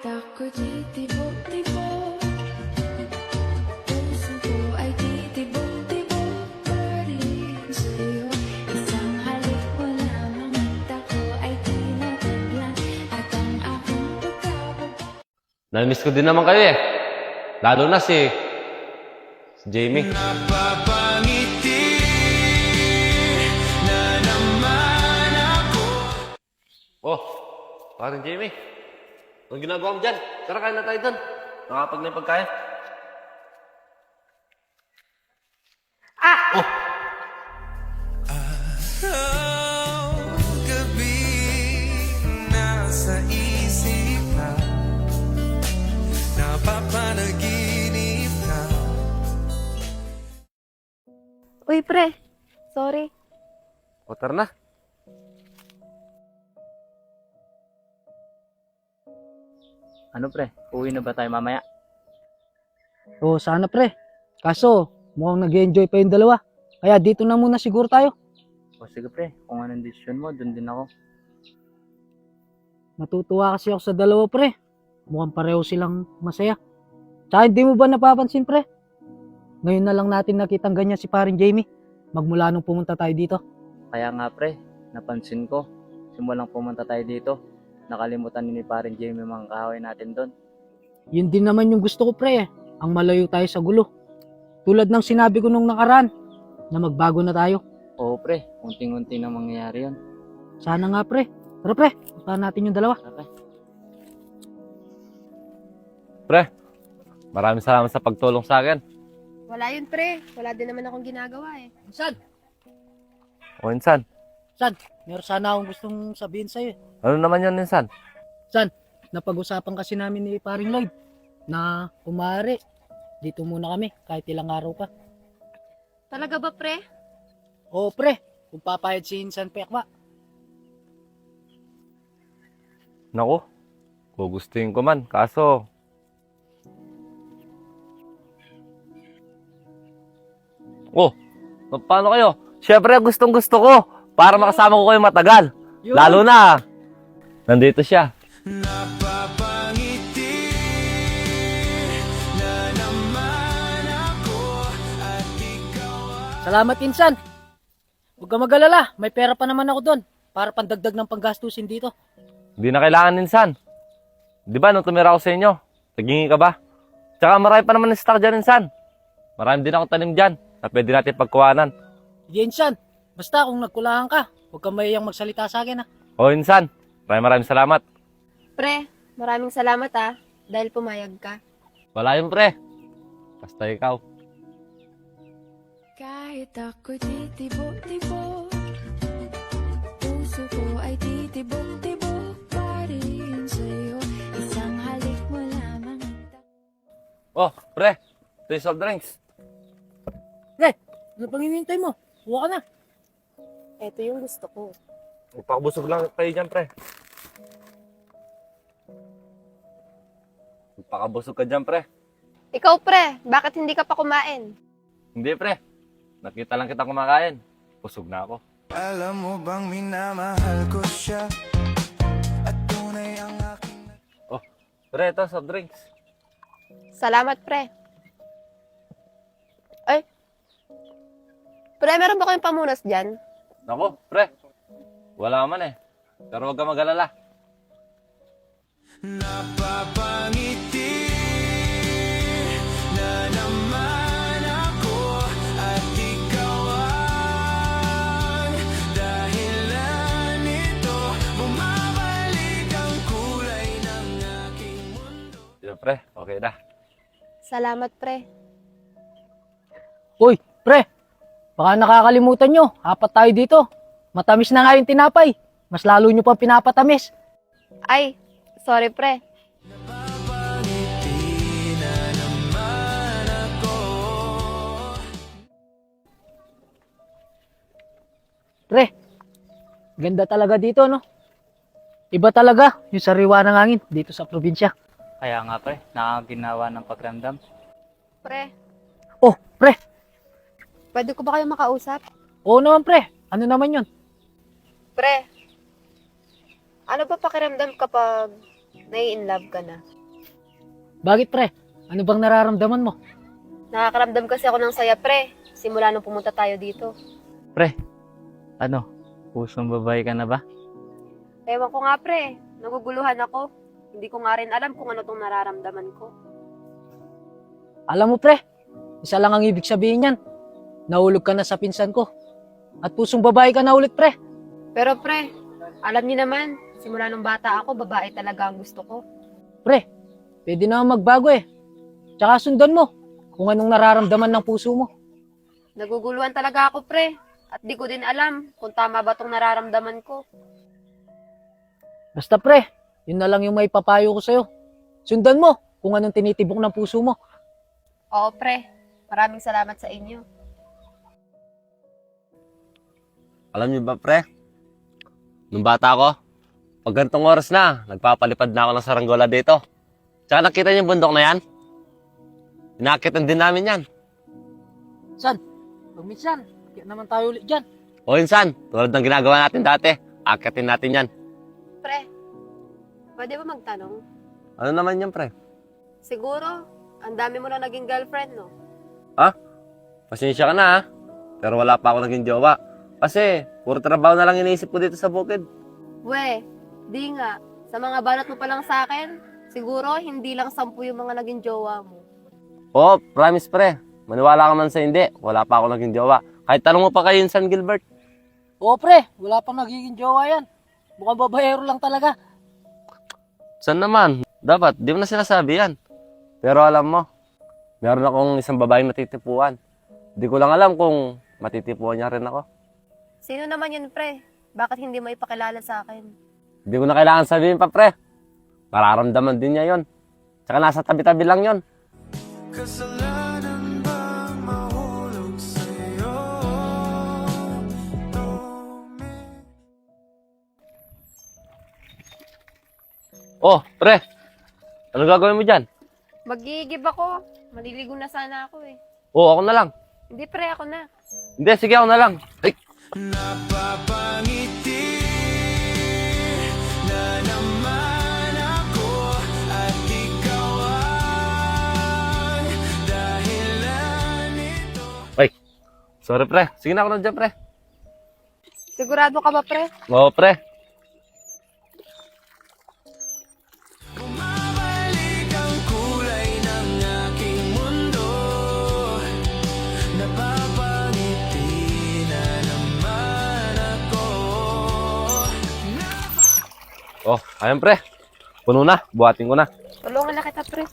ako titibok-tibok, puso ko ay titibok-tibok pa rin sa'yo. Isang halik mo lamang at ako ay tinataglan, at ang aking pagkababa. Namiss ko din naman kayo eh. Lalo na si Jamie. Napapangiti na naman ako. Oh, parang Jamie. Anong ginagawa mo dyan? Tara, kain na tayo doon. Nakapag na yung pagkain. Oh! Gabi nasa isip ka, napapanaginip ka. Uy, pre. Sorry. O, tara na. Ano pre, uwi na ba tayo mamaya? Oo, sana pre. Kaso, mukhang nag-enjoy pa yung dalawa. Kaya dito na muna siguro tayo. O sige pre, kung anong desisyon mo, dun din ako. Natutuwa kasi ako sa dalawa pre. Mukhang pareho silang masaya. Tsaka hindi mo ba napapansin pre? Ngayon na lang natin nakitang ganyan si paring Jamie. Magmula nung pumunta tayo dito. Kaya nga pre, napansin ko, simulang pumunta tayo dito, nakalimutan ni paring Jamie mga kaaway natin doon. Yun din naman yung gusto ko pre. Ang malayo tayo sa gulo. Tulad ng sinabi ko nung nakaraan, na magbago na tayo. Oo pre, unting-unti na mangyayari yun. Sana nga pre. Tara pre, puntahan natin yung dalawa. Okay. Pre, maraming salamat sa pagtulong sa akin. Wala yun, pre. Wala din naman akong ginagawa eh. San? O, Insan. San? Meron sana akong gustong sabihin sa'yo. Ano naman yun, Insan? San? Napag-usapan kasi namin ni paring Lloyd na kumari. Dito muna kami kahit ilang araw pa. Talaga ba, pre? Oo pre, kung papayad si Insan Pekwa. Naku, gugustuhin ko man. Kaso, oh, paano kayo? Siyempre, gustong gusto ko. Para makasama ko kayo matagal. Yun. Lalo na, nandito siya. Napapangiti na naman ako at ikaw ay Salamat Insan. Huwag ka mag-alala, may pera pa naman ako doon para pandagdag ng panggastusin dito. Hindi na kailangan, Insan. Di ba, nung tumira ako sa inyo, nagingi ka ba? Tsaka marami pa naman na stock dyan, Insan. Marami din ako tanim dyan na pwede natin pagkuhanan. Sige Insan, basta kung nagkulangan ka, huwag kang mahiyang magsalita sa akin ha. O, Insan, maraming salamat. Pre, maraming salamat ah. Dahil pumayag ka. Wala yun, pre. Basta ikaw. Kahit ako'y titibok-tibok, puso ko ay titibok-tibok pa rin sa'yo. Isang halik mo lamang at Oh, pre. Ito yung soft drinks. Pre, ano pang hinihintay mo? Huwa ka na. Ito yung gusto ko. Magpakabusog lang kayo dyan, pre. Magpakabusog ka dyan, pre. Ikaw, pre, bakit hindi ka pa kumain? Hindi, pre. Nakita lang kita kumakain. Busog na ako. alam mo bang minamahal ko siya at tunay ang aking Oh, pre, ito, soft drinks. Salamat, pre. Ay. Pre, meron ba kayong pamunas dyan? Nako, pre. Wala man eh. Pero huwag ka mag-alala. napapangiti na naman ako at ikaw ang dahilan nito. Bumabalik ang kulay ng aking mundo. Sige, pre. Okay na. Salamat, pre. Uy, pre, baka nakakalimutan nyo, apat tayo dito. Matamis na nga yung tinapay. Mas lalo nyo pang pinapatamis. Ay, sorry, pre. Napapangiti na naman ako. Pre, ganda talaga dito, no? Iba talaga yung sariwa ng hangin dito sa probinsya. Kaya nga pre, nakakaginawa ng pagramdam. Pre, Oh, pre, pwede ko ba kayo makausap? oo naman pre. Ano naman yun? Pre, ano ba pakiramdam kapag nai-inlove ka na? Bakit pre? Ano bang nararamdaman mo? Nakakaramdam kasi ako ng saya, pre. Simula nung pumunta tayo dito. Pre, ano? Pusong babae ka na ba? Ewan ko nga, pre. Naguguluhan ako. Hindi ko nga rin alam kung ano tong nararamdaman ko. Alam mo pre, isa lang ang ibig sabihin yan. Nahulog ka na sa pinsan ko. At pusong babae ka na ulit pre. Pero pre, alam niyo naman, simula nung bata ako, babae talaga ang gusto ko. Pre, pwede na magbago eh. Tsaka sundan mo kung anong nararamdaman ng puso mo. Naguguluhan talaga ako, pre. At di ko din alam kung tama ba tong nararamdaman ko. Basta pre, yun na lang yung may papayo ko sa'yo. Sundan mo kung anong tinitibok ng puso mo. Oo, pre. Maraming salamat sa inyo. Alam niyo ba, pre? Nung bata ko, pag gantong oras na, nagpapalipad na ako ng saranggola dito. Tsaka nakita niyo yung bundok na yan? Inakitan din namin yan. San? Pag minsan, kaya naman tayo ulit dyan. O insan, tulad ng ginagawa natin dati, akitin natin yan. Pre, pwede ba magtanong? Ano naman yan, pre? Siguro, ang dami mo na naging girlfriend, no? Pasensya ka na, ha? Pero wala pa ako naging jowa. Kasi, puro trabaho na lang iniisip ko dito sa bukid. We, di nga. Sa mga banat mo pa lang sa akin, siguro hindi lang 10 yung mga naging jowa mo. Oo, promise, pre. Maniwala ka man sa hindi, wala pa ako naging jowa. Kahit tanong mo pa kayo San Gilbert. Oo pre, wala pang nagiging jowa yan. Mukhang babayero lang talaga. San naman? Dapat, di mo na sinasabi yan. Pero alam mo, meron akong isang babaeng matitipuan. Di ko lang alam kung matitipuan niya rin ako. Sino naman yun, pre? Bakit hindi mo ipakilala sa akin? Di ko na kailangan sabihin pa, pre. Mararamdaman din niya yon. Tsaka nasa tabi-tabi lang yon. Kasalanan bang mahulog sa'yo? Oh, pre. Ano gagawin mo dyan? Mag-iigib ako. Maliligo na sana ako eh. Oh, ako na lang. Hindi, pre, ako na. Hindi, sige, ako na lang. Ay, Napapangiti na naman ako at ikaw ang dahilan nito. sorry, pre. Sige na ako na dyan, pre. Sigurado ka ba, pre? Oo, pre. Bumabalik ang kulay ng aking mundo. Napapangiti na naman ako. Oh, ayan, pre. Puno na. Buhatin ko na. Tulungan na kita, pre.